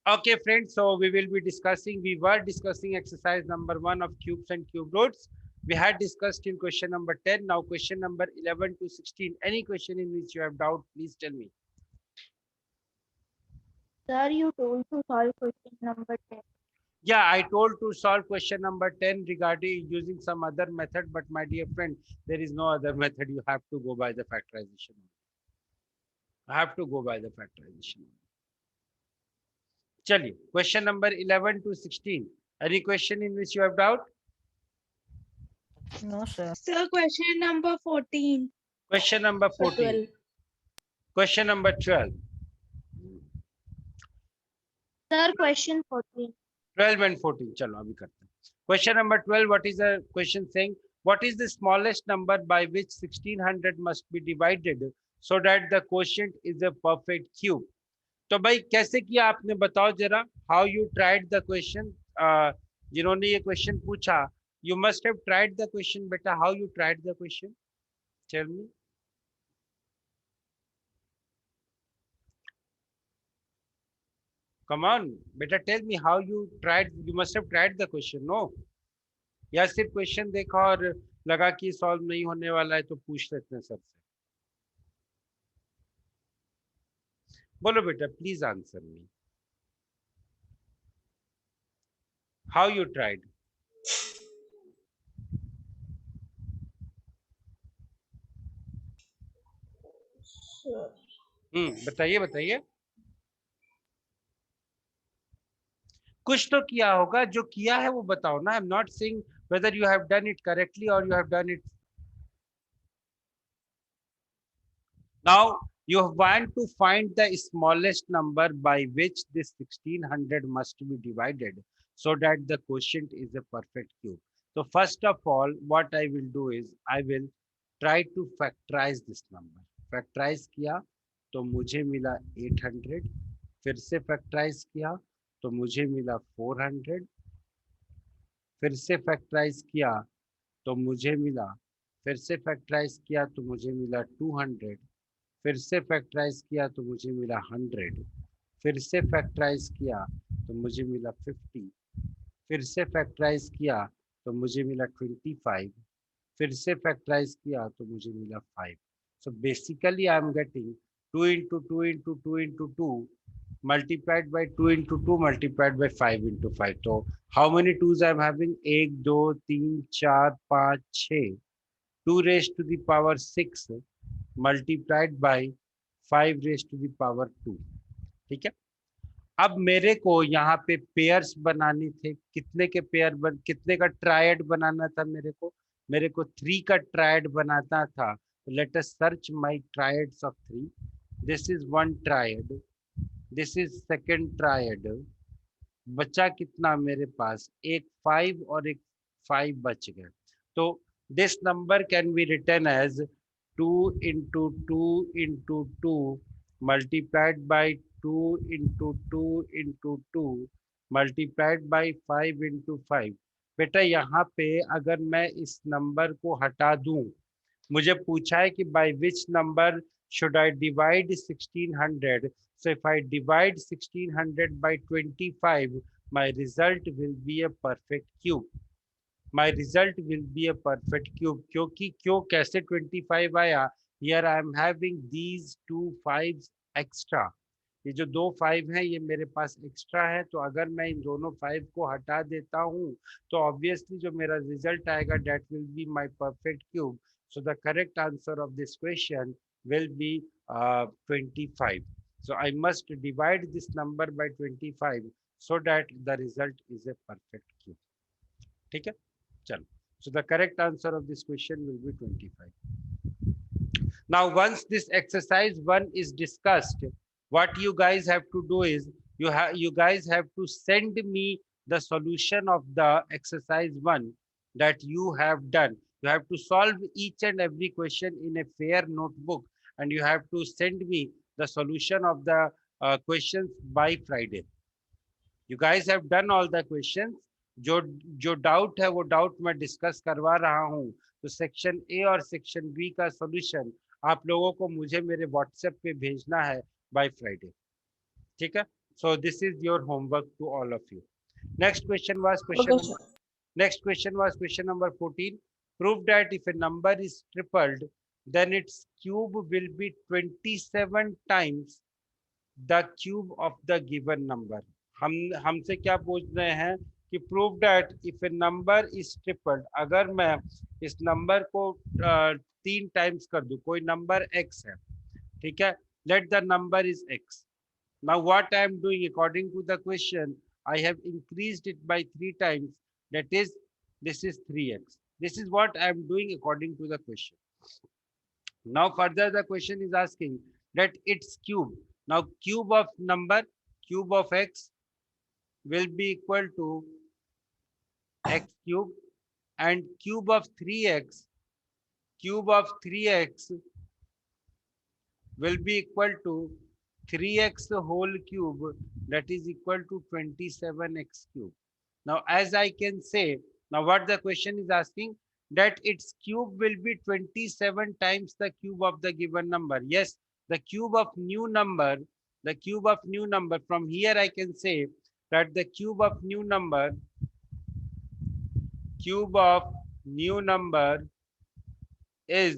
Okay, friends. So we were discussing exercise number 1 of cubes and cube roots. We had discussed in question number 10. Now question number 11 to 16. Any question in which you have doubt, please tell me. Sir, you told to solve question number 10. Yeah, I told to solve question number 10 regarding using some other method, but my dear friend, there is no other method. You have to go by the factorization. I have to go by the factorization. Chaliye, question number 11 to 16. Any question in which you have doubt? No, sir. Sir, question number 14. Question number 14. 12. Question number 12. Sir, question 14. 12 and 14. चलो अभी करते हैं. Question number 12. What is the question saying? What is the smallest number by which 1600 must be divided so that the quotient is a perfect cube? तो भाई कैसे किया आपने बताओ जरा. How you tried the question? जिन्होंने ये question पूछा, you must have tried the question बेटा. How you tried the question? Tell me. Come on, बेटा. Tell me how you tried. You must have tried the question, no? या सिर्फ question देखा और लगा कि सॉल्व नहीं होने वाला है तो पूछ लेते हैं सर से. बोलो बेटा, please answer me. How you tried? बताइए बताइए. कुछ तो किया होगा. जो किया है वो बताओ ना. I am not saying whether you have done it correctly or you have done it. Now you want to find the smallest number by which this 1600 must be divided so that the quotient is a perfect cube. So first of all, what I will do is I will try to factorize this number. Factorize किया तो मुझे मिला 800. फिर से factorize किया तो मुझे मिला 400. फिर से factorize किया तो मुझे मिला. फिर से factorize किया तो मुझे मिला 200. फिर से फैक्टराइज किया तो मुझे मिला 100. फिर से फैक्टराइज किया तो मुझे मिला 50. फिर से फैक्टराइज किया तो मुझे मिला 25. फिर से फैक्टराइज किया तो मुझे मिला 5. So basically I am getting 2 into 2 into 2 into 2 multiplied by 2 into 2 multiplied by 5 into 5. So how many 2s I am having? 1 2 3 4 5 6. 2 raised to the power 6 multiplied by 5 raised to the power 2. ठीक है. अब मेरे को यहाँ पे pairs बनाने थे. कितने का ट्रायड बनाना था मेरे को 3 का ट्रायड बनाना था. Let us search my triads of 3. This is one triad. This is second triad. बचा कितना मेरे पास? एक 5 और एक 5 बच गए. तो this number can be written as 2 into 2 into 2 multiplied by 2 into 2 into 2 multiplied by 5 into 5. बेटा यहाँ पे अगर मैं इस नंबर को हटा दूं, मुझे पूछा है कि by which number should I divide 1600. So if I divide 1600 by 25, my result will be a perfect cube. My result will be a perfect cube. क्योंकि क्यों कैसे 25 आया? Here I am having these two fives extra. ये जो दो 5 हैं ये मेरे पास एक्स्ट्रा है. तो अगर मैं इन दोनों 5 को हटा देता हूँ तो ऑब्वियसली जो मेरा रिजल्ट आएगा that will be my perfect cube. So the correct answer of this question will be 25. So I must divide this number by 25 so that the result is a perfect cube. ठीक है. चलो. So the correct answer of this question will be 25. Now once this exercise 1 is discussed, what you guys have to do is you guys have to send me the solution of the exercise 1 that you have done. You have to solve each and every question in a fair notebook and you have to send me the solution of the questions by Friday. You guys have done all the questions. जो जो doubt है वो doubt मैं discuss करवा रहा हूँ. तो section A और सेक्शन बी का सॉल्यूशन आप लोगों को मुझे मेरे व्हाट्सएप पे भेजना है बाय फ्राइडे. ठीक है. So this is your homework to all of you. Next question was Okay, sir. question number 14. Prove that if a number is tripled, then its cube will be 27 times the cube of the given number. हमसे क्या पूछ रहे हैं कि prove that if a number is tripled, अगर मैं इस number को 3 टाइम्स कर दूं, कोई नंबर x है, ठीक है, let the number is x. Now what I am doing according to the question, I have increased it by 3 times, that is, this is 3x. This is what I am doing according to the question. Now further the question is asking that its cube. Now cube of number, cube of x will be equal to x cube, and cube of 3x will be equal to 3x whole cube, that is equal to 27x cube. Now as I can say, now what the question is asking, that its cube will be 27 times the cube of the given number. Yes, the cube of new number, from here I can say that the cube of new number is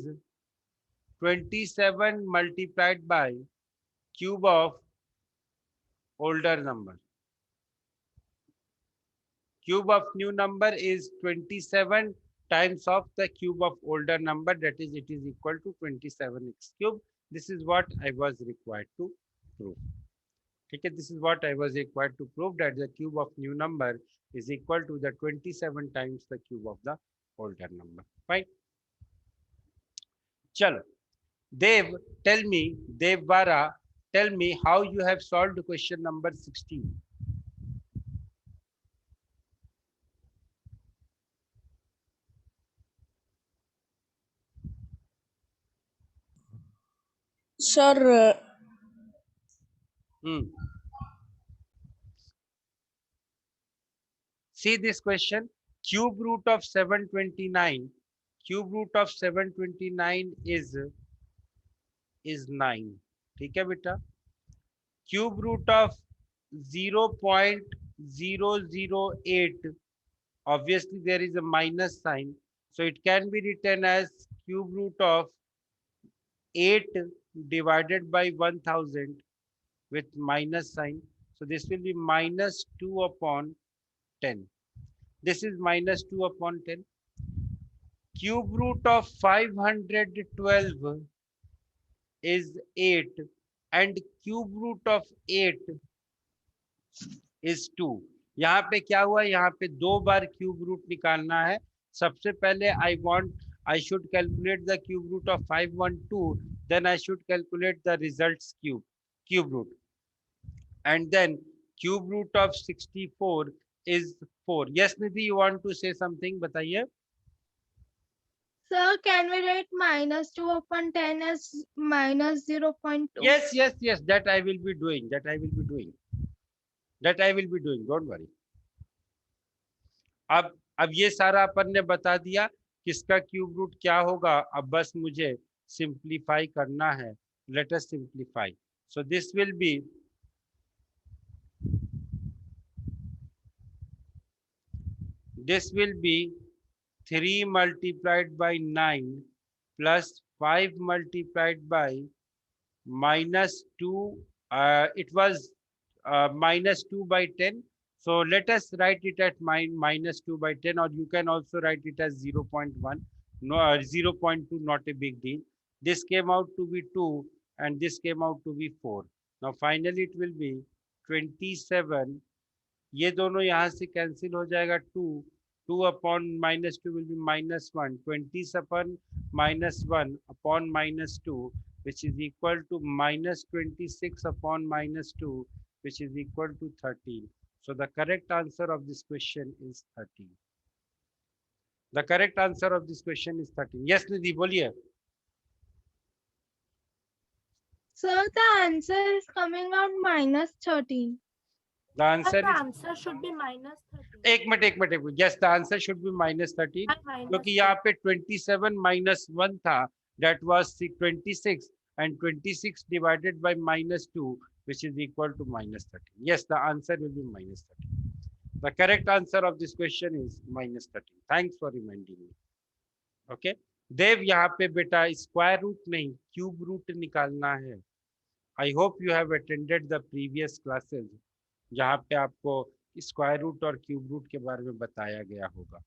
27 multiplied by cube of older number. Cube of new number is 27 times of the cube of older number, that is, it is equal to 27x cube. This is what I was required to prove. Okay, this is what I was required to prove, that the cube of new number is equal to the 27 times the cube of the older number. Fine. Chalo. Dev, Dev Bara, tell me how you have solved question number 16. Sir, See this question, cube root of 729. Cube root of 729 is 9. ठीक है बेटा? Cube root of 0.008, obviously there is a minus sign, so it can be written as cube root of 8 divided by 1000 with minus sign. So this will be minus 2 upon 10. This is minus 2 upon 10. Cube root of 512 is 8, and cube root of 8 is 2. यहाँ पे क्या हुआ, यहाँ पे 2 बार cube root निकालना है. सबसे पहले I should calculate the cube root of 512, then I should calculate the results cube root, and then cube root of 64 is 4. Yes, Nidhi, you want to say something? बताइए. Sir, can we write minus 2 upon 10 as minus 0.2? Yes, that I will be doing. Don't worry. अब ये सारा अपन ने बता दिया किसका cube root क्या होगा. अब बस मुझे सिंप्लीफाई करना है. Let us simplify. So this will be 3 multiplied by 9 plus 5 multiplied by minus 2. It was minus 2 by 10. So let us write it at minus 2 by 10, or you can also write it as 0.1. No, 0.2, not a big deal. This came out to be 2 and this came out to be 4. Now finally it will be 27. ये दोनों यहाँ से cancel हो जाएगा. 2 upon minus 2 will be minus 1. 20 upon minus 1 upon minus 2, which is equal to minus 26 upon minus 2, which is equal to 13. So the correct answer of this question is 13. The correct answer of this question is 13. Yes, Nidhi, बोलिए. Sir, the answer is coming out minus 13. The answer is. Answer should be minus 13. एक minute. Yes, the answer should be minus 13. क्योंकि यहाँ पे 27 minus 1 था, that was 26, and 26 divided by minus 2, which is equal to minus 13. Yes, the answer will be minus 13. The correct answer of this question is minus 13. Thanks for reminding me. Okay. देव, यहाँ पे बेटा square root नहीं cube root निकालना है. I hope you have attended the previous classes जहाँ पे आपको square root और क्यूब रूट के बारे में बताया गया होगा.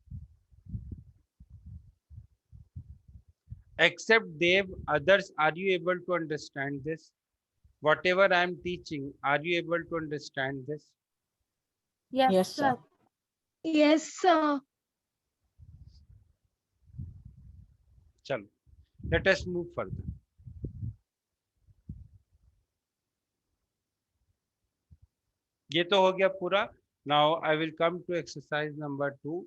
Except Dev, others, are you able to understand this? Whatever I am teaching, are you able to understand this? Yes, Yes, sir. sir. Yes, sir. चलो, let us move further. ये तो हो गया पूरा. Now I will come to exercise number 2.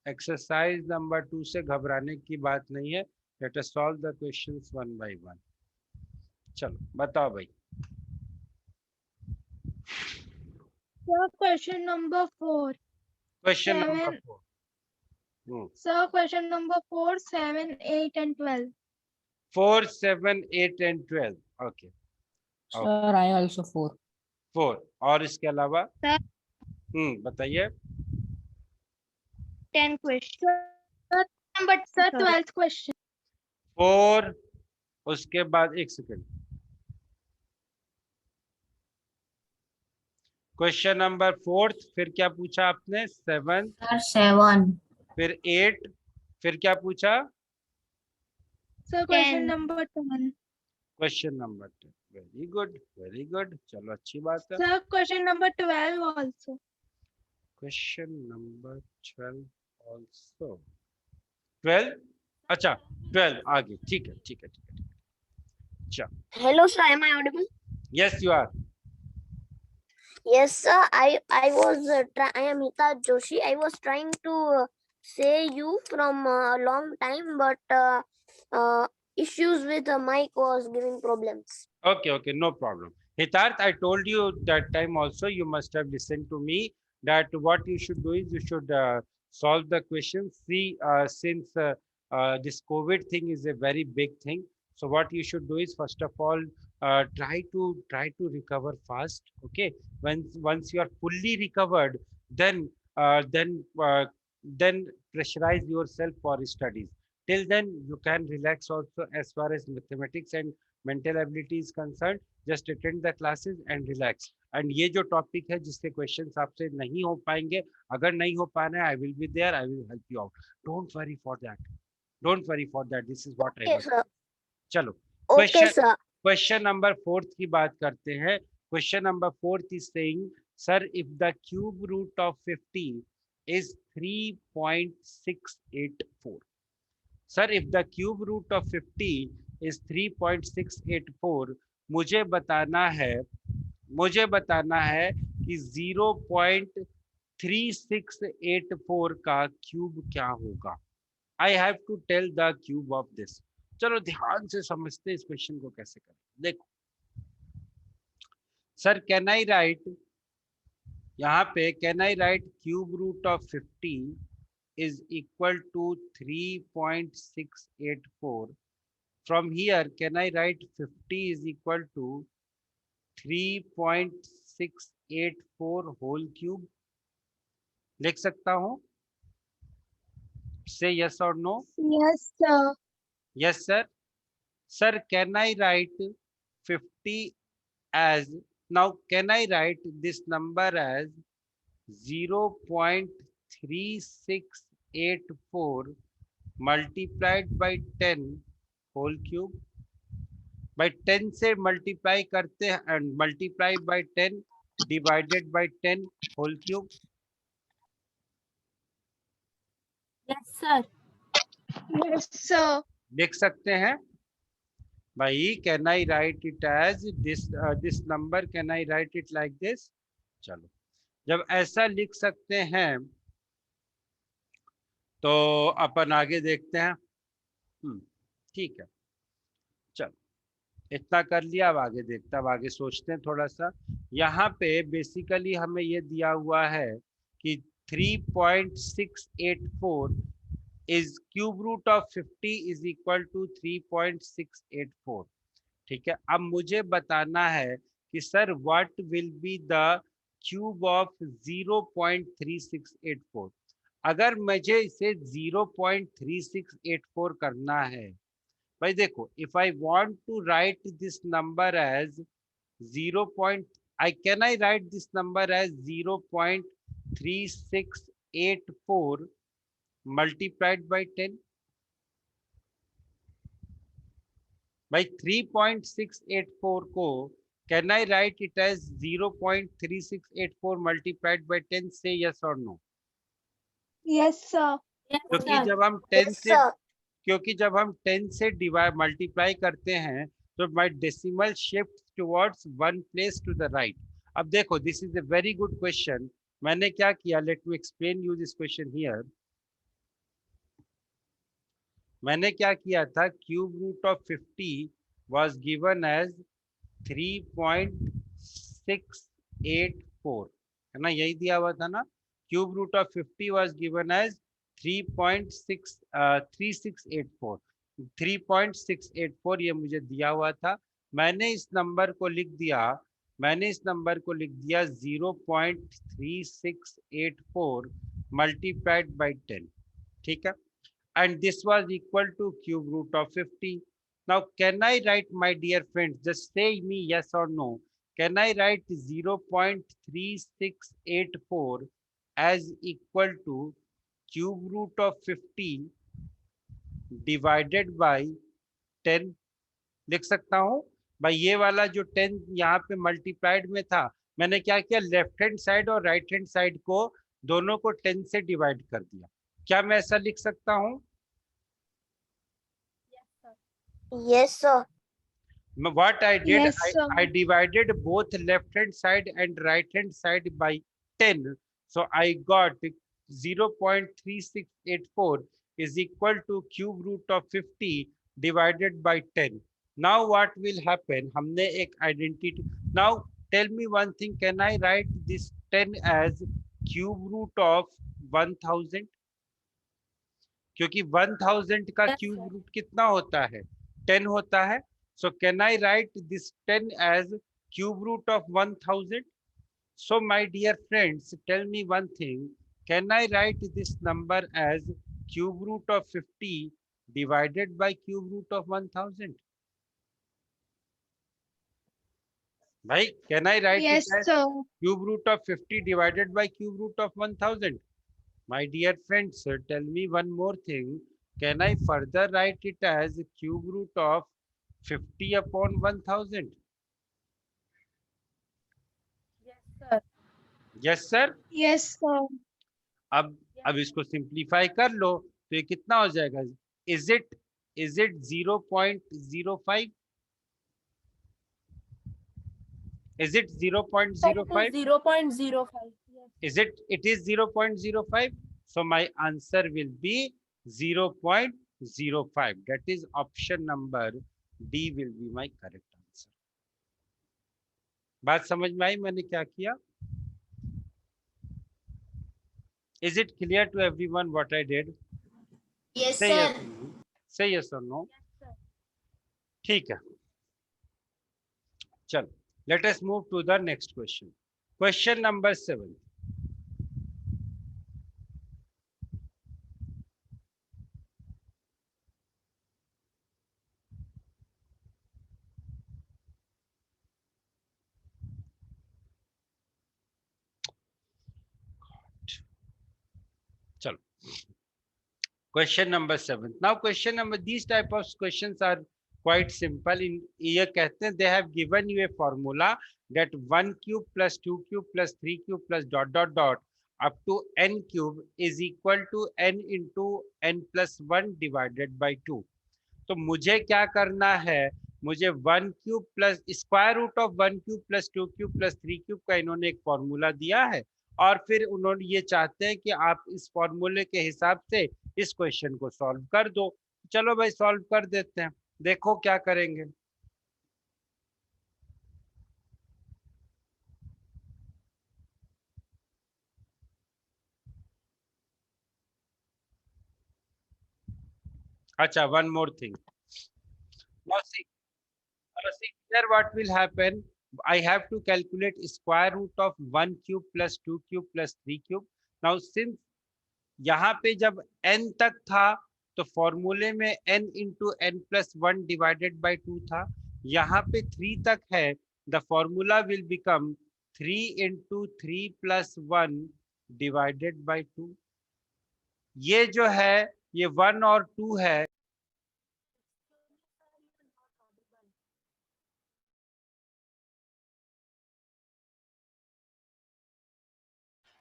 Exercise number 2 से घबराने की बात नहीं है. Let us solve the questions one by one. चलो बताओ भाई. Sir, question number 4. Question number Seven. 4. Hmm. Sir, question number 4, 7, 8, and 12. 4, 7, 8 and 12. Okay. Sir, I also 4. 4 और इसके अलावा Sir. बताइए. 10 question. Number Sir, sorry. 12th question. 4 उसके बाद एक सेकंड. क्वेश्चन नंबर 4, फिर क्या पूछा आपने? 7, Sir, 7. फिर 8, फिर क्या पूछा? Sir, question 10. number 10. Question number 10. Very good, very good. चलो अच्छी बात है. Sir, question number 12 also. Question number 12 also. 12, अच्छा 12 आगे. ठीक है, ठीक है, ठीक है, ठीक है. Hello, sir. Am I audible? Yes you are. Yes, sir. I was I am Hita Joshi. I was trying to say you from a long time, but issues with the mic was giving problems. Okay, okay, no problem. Hitarth, I told you that time also, you must have listened to me, that what you should do is you should solve the question. See, since this COVID thing is a very big thing, so what you should do is first of all try to recover fast. Okay, once you are fully recovered, then pressurize yourself for studies. Till then, you can relax also as far as mathematics and mental ability is concerned. Just attend the classes and relax. And ये जो topic है जिसके questions आपसे नहीं हो पाएंगे, अगर नहीं हो पा रहे हैं, I will be there. I will help you out. Don't worry for that. Don't worry for that. This is what I Okay, want. sir. चलो. Okay, sir. Question number 4 की बात करते हैं. Question number 4 is saying, sir, if the cube root of 50 is 3.684. Sir, if the cube root of 50 is 3.684, मुझे बताना है कि 0.3684 का क्यूब क्या होगा. I have to tell the cube of this. चलो ध्यान से समझते इस क्वेश्चन को कैसे करें. देखो सर, कैन आई राइट यहाँ पे, can I write cube root of 50 is equal to 3.684. From here, can I write 50 is equal to 3.684 whole cube? लिख सकता हूँ? Say yes or no? Yes, sir. Yes, sir. Sir, can I write 50 as, now can I write this number as 0.3684 multiplied by 10 whole cube? by 10 से multiply करते हैं and multiply by 10 divided by 10 whole cube. Yes, sir. Yes, sir. लिख सकते हैं भाई. can I write it as this number, can I write it like this? चलो, जब ऐसा लिख सकते हैं तो अपन आगे देखते हैं. ठीक है, चलो इतना कर लिया. अब आगे देखते हैं, अब आगे सोचते हैं थोड़ा सा. यहाँ पे बेसिकली हमें ये दिया हुआ है कि 3.684 is cube root of 50 is equal to 3.684. ठीक है, अब मुझे बताना है कि sir what will be the cube of 0.3684। अगर मुझे इसे 0.3684 करना है, भाई देखो, if I want to write this number as 0. can I write this number as 0.3684 multiplied by 10? By 3.684 को can I write it as 0.3684 multiplied by 10? Say yes or no. Yes, sir. Yes, क्योंकि sir. जब हम 10 Yes, से sir. क्योंकि जब हम 10 से divide multiply करते हैं तो my decimal shift towards one place to the right. अब देखो, this is a very good question. मैंने क्या किया, let me explain you this question here. मैंने क्या किया था, cube root of 50 was given as 3.684, है ना, यही दिया हुआ था ना। Cube root of 50 was given as 3.3684 3.684 ये मुझे दिया हुआ था। मैंने इस नंबर को लिख दिया 0.3684 मल्टीप्लाइड बाय 10, ठीक है, and this was equal to cube root of 50. Now can I write, my dear friends, just say me yes or no, can I write 0.3684 as equal to cube root of 50 divided by 10? लिख सकता हूँ भाई। ये वाला जो 10 यहाँ पे multiplied में था, मैंने क्या किया, लेफ्ट हैंड साइड और राइट हैंड साइड को दोनों को 10 से डिवाइड कर दिया। क्या मैं ऐसा लिख सकता हूँ? Yes, sir. What I did, Yes, sir. I divided both left hand side and right hand side by 10. So I got 0.3684 is equal to cube root of 50 divided by 10. Now what will happen? हमने एक identity. Now tell me one thing. Can I write this 10 as cube root of 1000? क्योंकि 1000 का Yes, cube sir. Root कितना होता है? 10 होता है। So can I write this 10 as cube root of 1000? So my dear friends, tell me one thing. Can I write this number as cube root of 50 divided by cube root of 1000? Bhai, can I write Yes, it as sir. cube root of 50 divided by cube root of 1000? My dear friends, tell me one more thing. Can I further write it as cube root of 50 upon 1000? Yes, sir. Yes, sir. Yes, sir. अब इसको simplify कर लो तो ये कितना हो जाएगा? Is it 0.05? Is it 0.05? 0.05. Yes. It is 0.05. So my answer will be 0.05. That is option number D will be my correct answer. बात समझ में आई मैंने क्या किया? Is it clear to everyone what I did? Yes, Say sir. yes or no. Say yes or no. Yes, sir. ठीक है, चलो, let us move to the next question. Question number 7. चलो, question number 7. Now question number, these type of questions are quite simple. In ये कहते हैं they have given you a formula that 1 cube plus 2 cube plus 3 cube plus dot dot dot up to n cube is equal to n into n plus 1 divided by 2. तो मुझे क्या करना है, मुझे 1 cube plus square root of 1 cube plus 2 cube plus 3 cube का इन्होंने एक formula दिया है और फिर उन्होंने ये चाहते हैं कि आप इस फॉर्मूले के हिसाब से इस क्वेश्चन को सॉल्व कर दो। चलो भाई सॉल्व कर देते हैं, देखो क्या करेंगे। अच्छा, one more thing. Now see here what will happen. I have to calculate square root of 1 cube plus 2 cube plus 3 cube. Now since यहाँ पे जब n तक था तो फॉर्मूले में n into n plus one divided by 2 था, यहाँ पे 3 तक है, the formula will become 3 into 3 plus 1 divided by 2. ये जो है ये 1 और 2 है.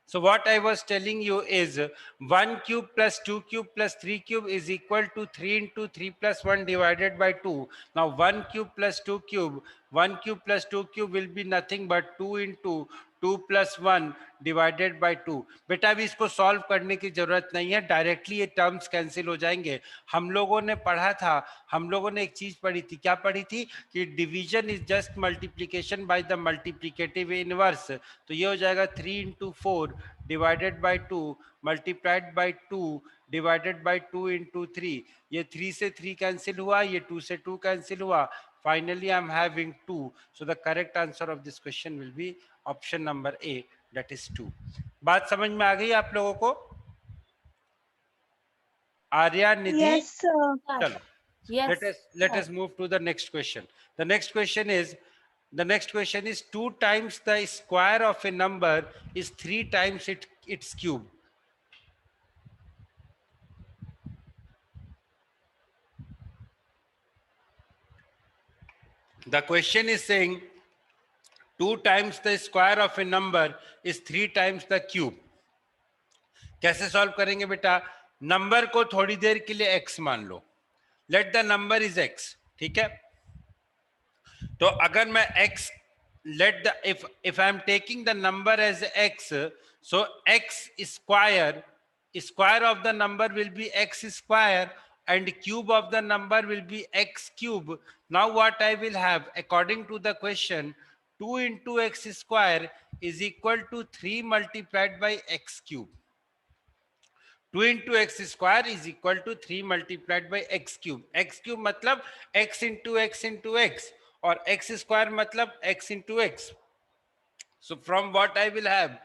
So what I was telling you is 1 cube plus 2 cube plus 3 cube is equal to 3 into 3 plus 1 divided by 2. Now 1 cube plus 2 cube, 1 cube plus 2 cube will be nothing but 2 into 2 plus 1 divided by 2. बेटा अभी इसको solve करने की जरूरत नहीं है, directly ये terms cancel हो जाएंगे. हम लोगों ने पढ़ा था, हम लोगों ने एक चीज पढ़ी थी. क्या पढ़ी थी? कि division is just multiplication by the multiplicative inverse. तो ये हो जाएगा 3 into 4 divided by 2 multiplied by 2 divided by 2 into 3. ये 3 से 3 कैंसिल हुआ, ये 2 से 2 कैंसिल हुआ. Finally, I am having 2. So the correct answer of this question will be option number A, that is 2. बात समझ में आ गई आप लोगों को? आर्या, निधि? Yes, sir. चलो. Yes. Let us move to the next question. The next question is 2 times the square of a number is 3 times its cube. The question is saying 2 times the square of a number is 3 times the cube. कैसे solve करेंगे बेटा? Number को थोड़ी देर के लिए x मान लो. Let the number is x. ठीक है, तो अगर मैं x let the if I am taking the number as x, so x square of the number will be x square and cube of the number will be x cube. Now what I will have, according to the question, 2 into x square is equal to 3 multiplied by x cube. 2 into x square is equal to 3 multiplied by x cube. x cube मतलब x into x into x और x square मतलब x into x. So from what I will have,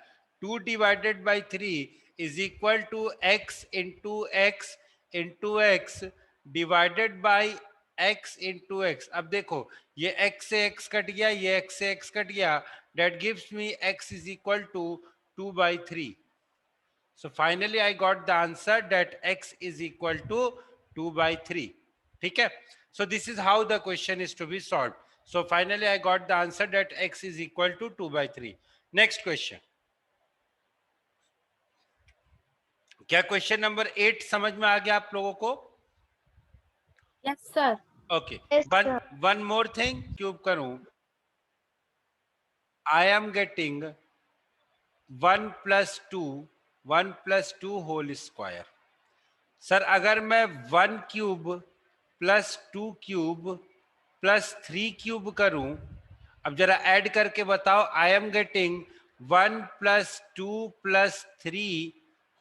2 divided by 3 is equal to x into x into x divided by x into x. अब देखो ये x से x cut गया, ये x से x cut गया. That gives me x is equal to 2 by 3. So finally I got the answer that x is equal to 2 by 3. ठीक है? So this is how the question is to be solved. So finally I got the answer that x is equal to 2 by 3. Next question. क्या question number 8 समझ में आ गया आप लोगों को? Yes, sir. Okay. Yes, sir. One more thing cube करूं. I am getting 1 plus 2 whole square. Sir अगर मैं 1 cube plus 2 cube plus 3 cube करूं, अब जरा ऐड करके बताओ. I am getting 1 plus 2 plus 3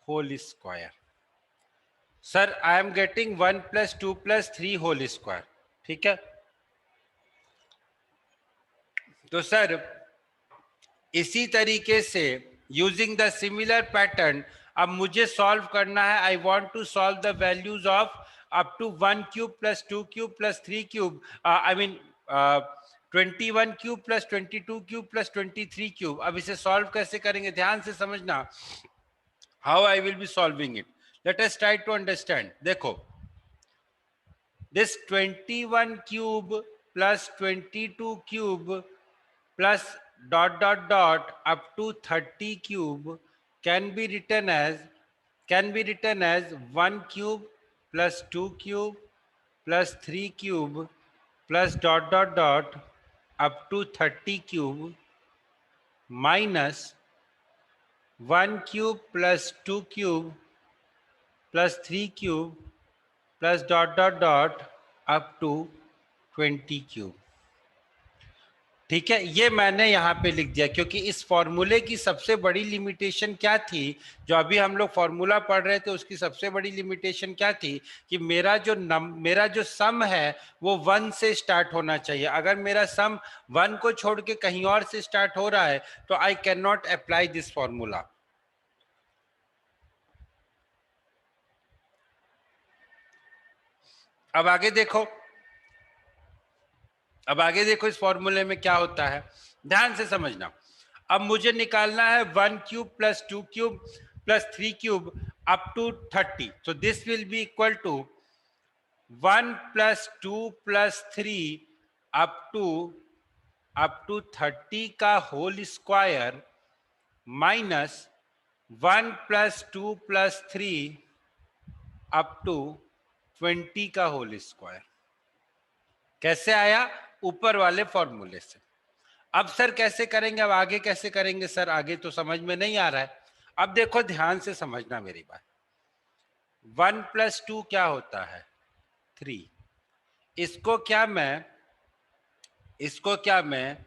whole square. Sir I am getting 1 plus 2 plus 3 whole square. ठीक है, तो सर इसी तरीके से यूजिंग द सिमिलर पैटर्न अब मुझे सॉल्व करना है. I want to solve the values of up to 1 cube plus 2 cube plus 3 cube, I mean 21 cube plus 22 cube plus 23 cube. अब इसे सॉल्व कैसे करेंगे, ध्यान से समझना. How I will be solving it, let us try to understand. देखो this 21 cube plus 22 cube plus dot dot dot up to 30 cube can be written as 1 cube plus 2 cube plus 3 cube plus dot dot dot up to 30 cube minus 1 cube plus 2 cube plus 3 cube plus dot dot dot up to 20 cube. ठीक है, ये मैंने यहाँ पे लिख दिया क्योंकि इस फॉर्मूले की सबसे बड़ी लिमिटेशन क्या थी, जो अभी हम लोग फॉर्मूला पढ़ रहे थे उसकी सबसे बड़ी लिमिटेशन क्या थी कि मेरा जो सम है वो 1 से स्टार्ट होना चाहिए। अगर मेरा सम 1 को छोड़ के कहीं और से स्टार्ट हो रहा है तो I can not apply this formula. अब आगे देखो, इस फॉर्मूले में क्या होता है, ध्यान से समझना। अब मुझे निकालना है 1 cube plus 2 cube plus 3 cube up to 30। So this will be equal to 1 plus 2 plus 3 up to 30 का whole square minus 1 plus 2 plus 3 up to 20 का होल स्क्वायर। कैसे आया? ऊपर वाले फॉर्मूले से। अब सर कैसे करेंगे, अब आगे कैसे करेंगे सर, आगे तो समझ में नहीं आ रहा है। अब देखो ध्यान से समझना मेरी बात। 1 प्लस 2 क्या होता है? 3। इसको क्या मैं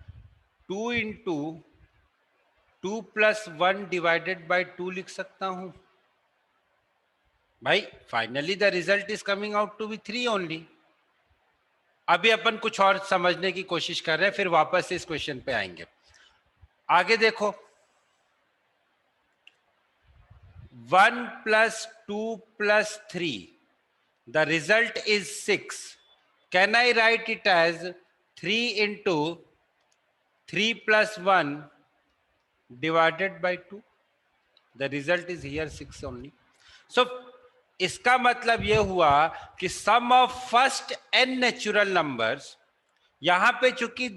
2 इंटू 2 प्लस 1 डिवाइडेड बाई 2 लिख सकता हूं भाई। Finally the result is coming out to be 3 only. अभी अपन कुछ और समझने की कोशिश कर रहे हैं, फिर वापस इस क्वेश्चन पे आएंगे। आगे देखो, 1 plus 2 plus 3, the result is 6। Can I write it as 3 into 3 plus 1 divided by 2? The result is here 6 only. So इसका मतलब यह हुआ कि sum of first n natural numbers, यहां पे चूंकि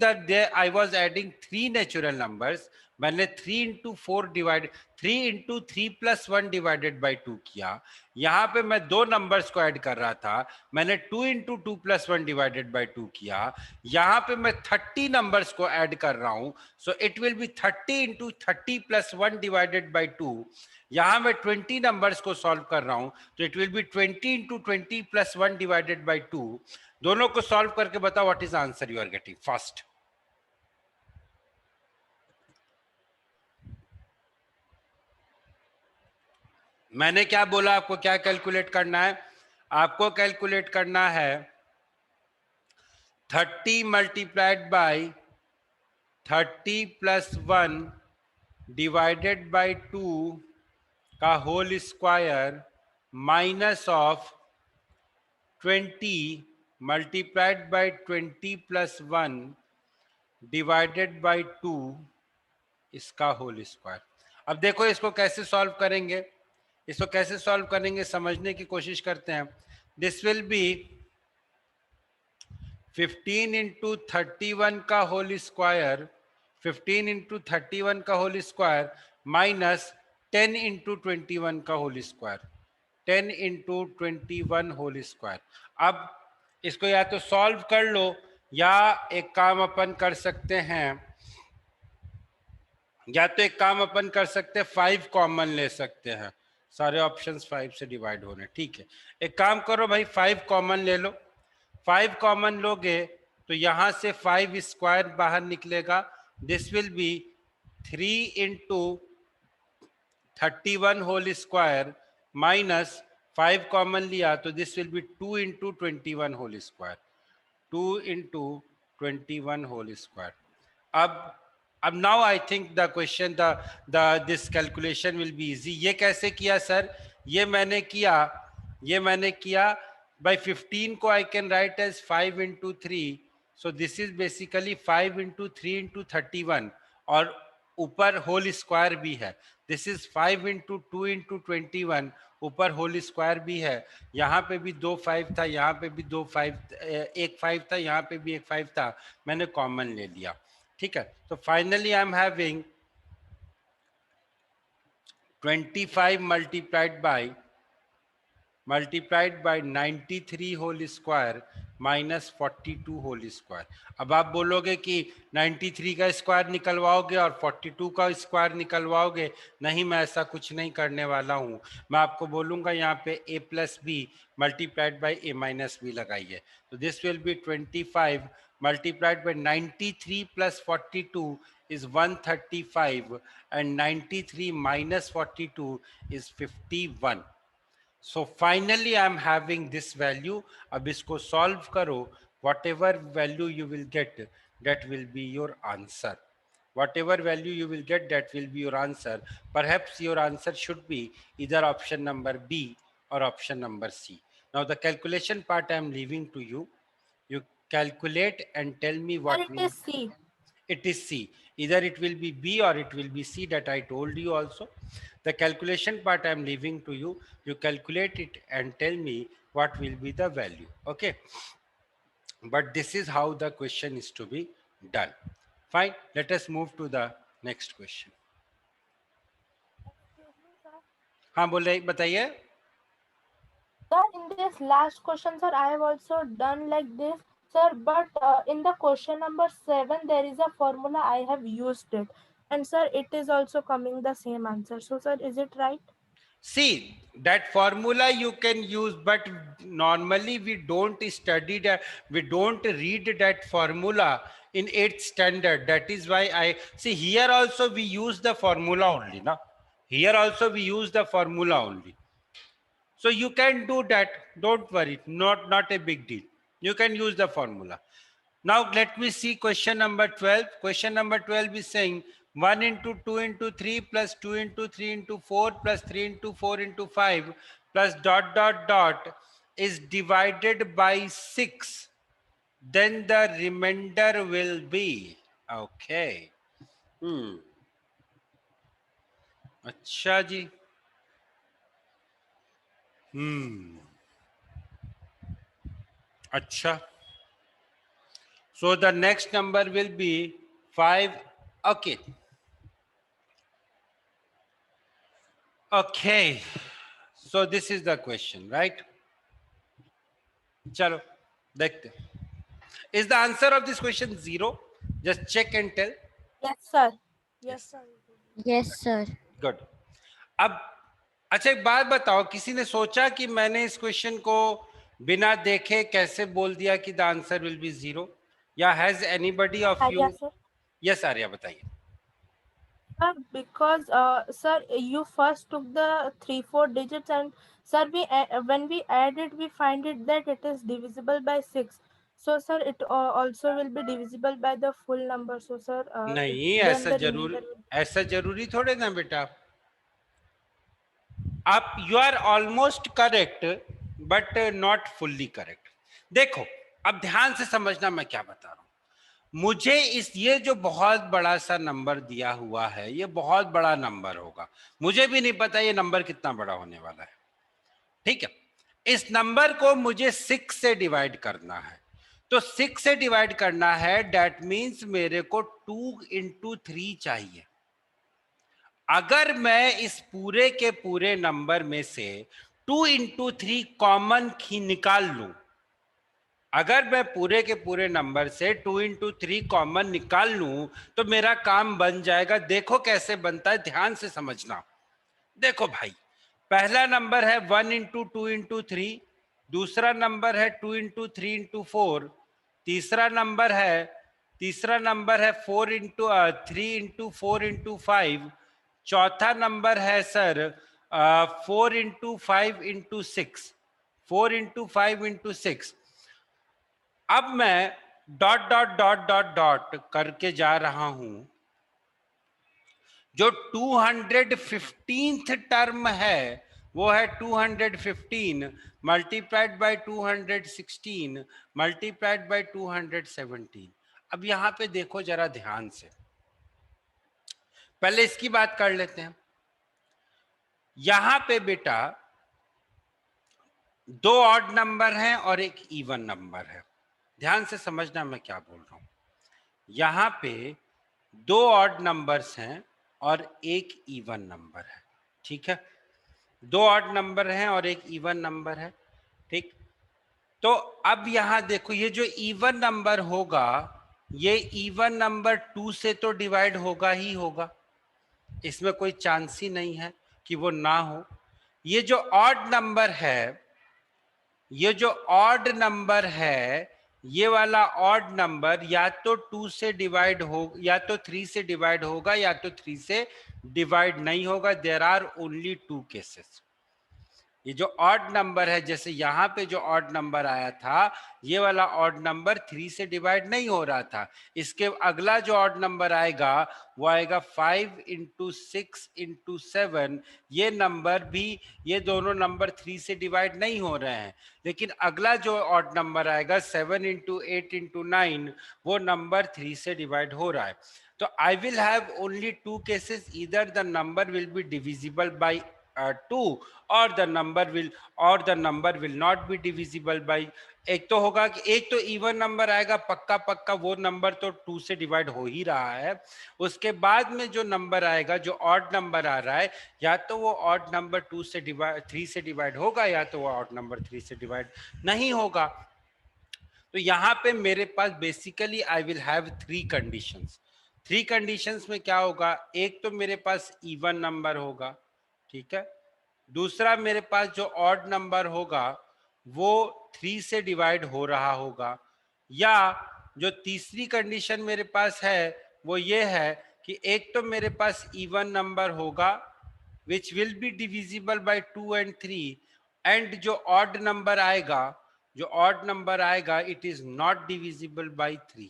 I was adding 3 natural numbers, मैंने 3 into 4 divide 3 into 3 plus 1 divided by 2 किया। यहां पे मैं 2 नंबर्स को ऐड कर रहा था, मैंने 2 इंटू 2 प्लस 1 डिवाइडेड बाई 2 किया। यहां पे मैं 30 नंबर्स को ऐड कर रहा हूं, so it will B 30 into 30 plus 1 divided by 2। यहां मैं 20 नंबर्स को सॉल्व कर रहा हूं, तो it will be 20 into 20 plus 1 divided by 2। दोनों को सॉल्व करके बताओ what is answer you are getting first. मैंने क्या बोला, आपको क्या कैलकुलेट करना है? आपको कैलकुलेट करना है 30 multiplied by 30 plus 1 divided by 2 का whole square minus of 20 multiplied by 20 plus 1 divided by 2 इसका होल स्क्वायर। अब देखो इसको कैसे सॉल्व करेंगे, समझने की कोशिश करते हैं। दिस विल बी 15 इंटू 31 का होल स्क्वायर, 15 इंटू 31 का होल स्क्वायर माइनस 10 इंटू 21 का whole square, 10 into 21 whole square. अब इसको या तो सॉल्व कर लो या एक काम अपन कर सकते हैं, 5 कॉमन ले सकते हैं। सारे ऑप्शंस 5 से डिवाइड होने, ठीक है। एक काम करो भाई, 5 कॉमन ले लो। 5 कॉमन लोगे तो यहां से 5 स्क्वायर बाहर निकलेगा। This will be 3 into 31 whole square minus 5 common लिया तो this will be 2 into 21 whole square, 2 into 21 whole square. अब now I think the question this calculation will be easy. ये कैसे किया सर? ये मैंने किया by 15 को I can write as 5 into 3, so this is basically 5 into 3 into 31 और ऊपर होल स्क्वायर भी है। दिस इज 5 इंटू 2 इंटू 21, ऊपर होल स्क्वायर भी है। यहाँ पे भी 2 5 था, यहाँ पे भी 2 5, एक 5 था, यहाँ पे भी एक 5 था, मैंने कॉमन ले लिया, ठीक है। तो finally I am having 25 multiplied by 93 whole square minus 42 whole square. अब आप बोलोगे कि 93 का स्क्वायर निकलवाओगे और 42 का स्क्वायर निकलवाओगे। नहीं, मैं ऐसा कुछ नहीं करने वाला हूँ। मैं आपको बोलूँगा यहाँ पे a plus b multiplied by a minus b लगाइए, तो this will be 25 multiplied by 93 plus 42 is 135 and 93 minus 42 is 51. So finally I am having this value. अब इसको solve करो, whatever value you will get, that will be your answer. Whatever value you will get, that will be your answer. Perhaps your answer should be either option number B or option number C. Now the calculation part I am leaving to you. You calculate and tell me Sir, what it will is C. it is C. Either it will be B or it will be C, that I told you also. The calculation part I am leaving to you. You calculate it and tell me what will be the value. Okay. But this is how the question is to be done. Fine. Let us move to the next question. हाँ बोले बताइए. Sir, in this last question, sir, I have also done like this, sir. But in the question number 7, there is a formula I have used it, and sir, it is also coming the same answer. So, sir, is it right? See, that formula you can use, but normally we don't study that, we don't read that formula in 8th standard. That is why I see here also we use the formula only. Now, here also we use the formula only. So you can do that. Don't worry. Not a big deal. You can use the formula. Now let me see question number 12. Question number 12 is saying 1 into 2 into 3 plus 2 into 3 into 4 plus 3 into 4 into 5 plus dot dot dot is divided by 6. Then the remainder will be. Okay. अच्छा जी. अच्छा. So the next number will be 5. Okay. Okay. So this is the question, right? Chalo, dekhte. Is the answer of this question 0? Just check and tell. Yes, sir. Yes, sir. Yes, sir. Good. अब अच्छा एक बात बताओ, किसी ने सोचा कि मैंने इस क्वेश्चन को बिना देखे कैसे बोल दिया कि द आंसर विल बी 0? या has anybody of you? Yes, sir. Yes Arya बताइए. Sir, because sir, you first took the 3-4 digits, and sir, when we add it, we find it that it is divisible by 6. So, sir, it also will be divisible by the full number. So, sir, नहीं, then the remainder will. ऐसा जरूरी थोड़े ना बेटा. आप you are almost correct but not fully correct. देखो अब ध्यान से समझना मैं क्या बता रहा हूं. मुझे ये जो बहुत बड़ा सा नंबर दिया हुआ है, ये बहुत बड़ा नंबर होगा. मुझे भी नहीं पता ये नंबर कितना बड़ा होने वाला है. ठीक है. इस नंबर को मुझे 6 से डिवाइड करना है. तो 6 से डिवाइड करना है, दैट मीन्स मेरे को 2 into 3 चाहिए. अगर मैं इस पूरे के पूरे नंबर में से 2 into 3 कॉमन निकाल लूं, अगर मैं पूरे के पूरे नंबर से 2 into 3 कॉमन निकाल लूं तो मेरा काम बन जाएगा. देखो कैसे बनता है, ध्यान से समझना. देखो भाई, पहला नंबर है 1 into 2 into 3, दूसरा नंबर है 2 into 3 into 4, तीसरा नंबर है 4 into 3 into 4 into 5, चौथा नंबर है sir 4 into 5 into 6, 4 into 5 into 6. अब मैं dot dot dot dot dot करके जा रहा हूं. जो 215th टर्म है वो है 215 मल्टीप्लाइड बाय 216 मल्टीप्लाइड बाय 217. अब यहां पे देखो जरा ध्यान से, पहले इसकी बात कर लेते हैं. यहां पे बेटा 2 ऑड नंबर हैं और एक इवन नंबर है. ध्यान से समझना मैं क्या बोल रहा हूं. यहां पे 2 ऑड नंबर्स हैं और एक इवन नंबर है. ठीक है, 2 ऑड नंबर हैं और एक इवन नंबर है. ठीक, तो अब यहां देखो, ये जो इवन नंबर होगा, ये इवन नंबर 2 से तो डिवाइड होगा ही होगा. इसमें कोई चांस ही नहीं है कि वो ना हो. ये जो ऑड नंबर है, ये जो ऑड नंबर है, ये वाला ऑड नंबर या तो 2 से डिवाइड हो, या तो 3 से डिवाइड होगा, या तो 3 से डिवाइड नहीं होगा। There are only 2 cases. ये जो ऑड नंबर है, जैसे यहाँ पे जो ऑड नंबर आया था, ये वाला ऑड नंबर 3 से डिवाइड नहीं हो रहा था। इसके अगला जो ऑड नंबर आएगा वो आएगा 5 इंटू 6 इंटू 7। ये नंबर भी, ये दोनों नंबर 3 से डिवाइड नहीं हो रहे हैं। लेकिन अगला जो ऑड नंबर आएगा 7 इंटू 8 इंटू 9, वो नंबर 3 से डिवाइड हो रहा है। तो आई will have only 2 cases, either the number will be divisible by 2 और the number will not be divisible by. एक तो होगा कि एक तो इवन नंबर आएगा पक्का पक्का, वो नंबर तो 2 से डिवाइड हो ही रहा है। उसके बाद में जो नंबर आएगा, जो ऑड नंबर आ रहा है, या तो वो ऑड नंबर 3 से डिवाइड होगा, या तो वो ऑड नंबर 3 से डिवाइड नहीं होगा। तो यहाँ पे मेरे पास basically I will have 3 conditions. 3 conditions में क्या होगा, एक तो मेरे पास इवन नंबर होगा, ठीक है। दूसरा मेरे पास जो ऑड नंबर होगा वो 3 से डिवाइड हो रहा होगा, या जो तीसरी कंडीशन मेरे पास है वो ये है कि एक तो मेरे पास इवन नंबर होगा which will be divisible by 2 and 3, and जो ऑड नंबर आएगा it is not divisible by 3।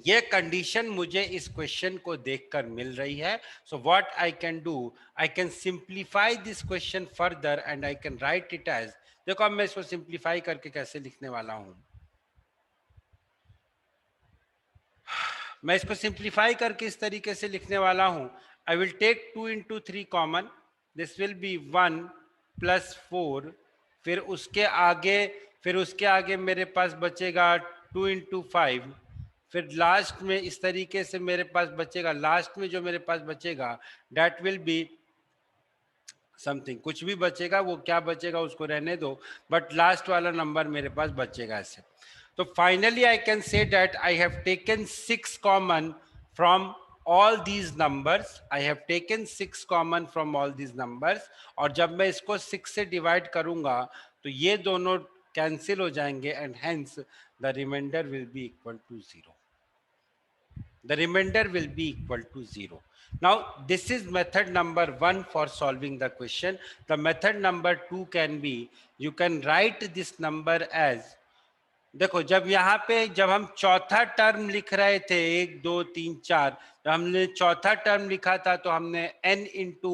ये कंडीशन मुझे इस क्वेश्चन को देखकर मिल रही है। So what I can do, I can simplify this question further and I can write it as, देखो अब मैं इसको सिंप्लीफाई करके कैसे लिखने वाला हूं। मैं इसको सिंप्लीफाई करके इस तरीके से लिखने वाला हूं, I will take 2 into 3 common, this will be 1 plus 4, फिर उसके आगे मेरे पास बचेगा 2 इंटू 5, फिर लास्ट में इस तरीके से मेरे पास बचेगा, लास्ट में जो मेरे पास बचेगा दैट विल बी समथिंग, कुछ भी बचेगा, वो क्या बचेगा उसको रहने दो, बट लास्ट वाला नंबर मेरे पास बचेगा ऐसे। तो finally I can say that I have taken 6 common from all these numbers, I have taken 6 common from all these numbers, और जब मैं इसको 6 से डिवाइड करूंगा तो ये दोनों कैंसिल हो जाएंगे and hence the remainder will be equal to 0. The remainder will be equal to 0. Now this is method number 1 for solving the question. The method number 2 can be, you can write this number as, देखो जब हम चौथा term लिख रहे थे 1 2 3 4, जब हमने चौथा टर्म लिखा था तो हमने n into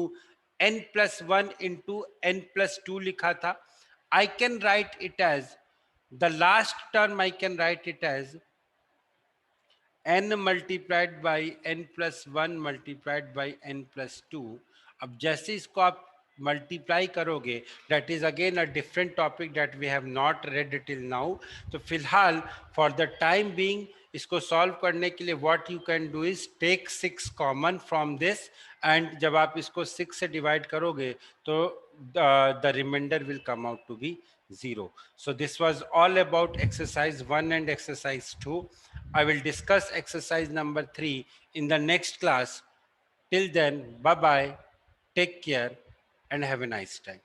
n plus 1 into n plus 2 लिखा था। I can write it as the last term, I can write it as n multiplied by n plus 1 multiplied by n plus 2। अब जैसे इसको आप मल्टीप्लाई करोगे, that is again a different topic that we have not read till now. तो फिलहाल for the time being इसको solve करने के लिए what you can do is take 6 common from this, and जब आप इसको 6 से डिवाइड करोगे तो the remainder will come out to be 0. So this was all about exercise 1 and exercise 2. I will discuss exercise number 3 in the next class. Till then, bye bye, take care and have a nice time.